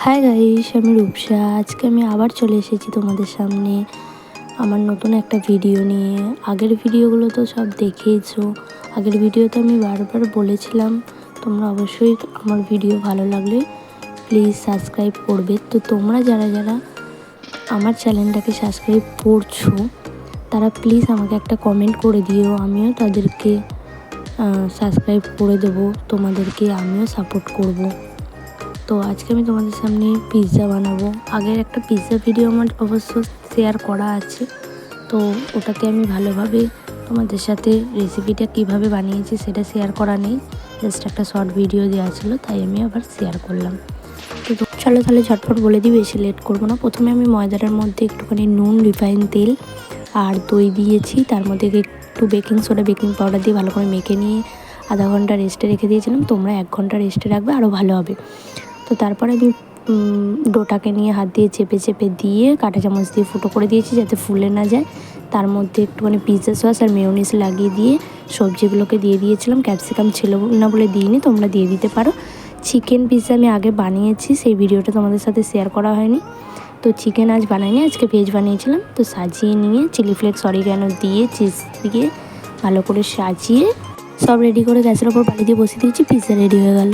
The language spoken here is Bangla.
হাই গাইস, আমি রূপসা। আজকে আমি আবার চলে এসেছি তোমাদের সামনে আমার নতুন একটা ভিডিও নিয়ে। আগের ভিডিওগুলো তো সব দেখেইছো। আগের ভিডিওতে আমি বারবার বলেছিলাম তোমরা অবশ্যই আমার ভিডিও ভালো লাগলে প্লিজ সাবস্ক্রাইব করবে। তো তোমরা যারা যারা আমার চ্যানেলটাকে সাবস্ক্রাইব করছো তারা প্লিজ আমাকে একটা কমেন্ট করে দিও, আমিও তাদেরকে সাবস্ক্রাইব করে দেবো, তোমাদেরকে আমিও সাপোর্ট করব। তো আজকে আমি তোমাদের সামনে পিৎজা বানাবো। আগের একটা পিৎজা ভিডিও আমার অবশ্য শেয়ার করা আছে, তো ওটাতে আমি ভালোভাবে তোমাদের সাথে রেসিপিটা কিভাবে বানিয়েছি সেটা শেয়ার করা নেই, জাস্ট একটা শর্ট ভিডিও দেওয়া ছিল, তাই আমি আবার শেয়ার করলাম। তো চলো তাহলে ঝটপট বলে দিই, বেশি লেট করবো না। প্রথমে আমি ময়দাটার মধ্যে একটুখানি নুন, রিফাইন তেল আর দই দিয়েছি, তার মধ্যে একটু বেকিং সোডা, বেকিং পাউডার দিয়ে ভালো করে মেখে নিয়ে আধা ঘন্টা রেস্টে রেখে দিয়েছিলাম। তোমরা 1 ঘন্টা রেস্টে রাখবে, আরও ভালো হবে। তো তারপরে আমি ডোটাকে নিয়ে হাত দিয়ে চেপে চেপে দিয়ে কাঁটা চামচ দিয়ে ফুটো করে দিয়েছি যাতে ফুলে না যায়। তার মধ্যে একটুখানি পিৎজা সস আর মেয়োনিজ লাগিয়ে দিয়ে সবজিগুলোকে দিয়ে দিয়েছিলাম। ক্যাপসিকাম ছিল না বলে দিইনি, তোমরা দিয়ে দিতে পারো। চিকেন পিৎজা আমি আগে বানিয়েছি, সেই ভিডিওটা তোমাদের সাথে শেয়ার করা হয়নি। তো চিকেন আজ বানাইনি, আজকে ভেজ বানিয়েছিলাম। তো সাজিয়ে নিয়ে চিলি ফ্লেক্স, অরিগ্যানো দিয়ে চিজ দিয়ে ভালো করে সাজিয়ে সব রেডি করে গ্যাসের ওপর বালি দিয়ে বসিয়ে দিয়েছি। পিৎজা রেডি হয়ে গেল।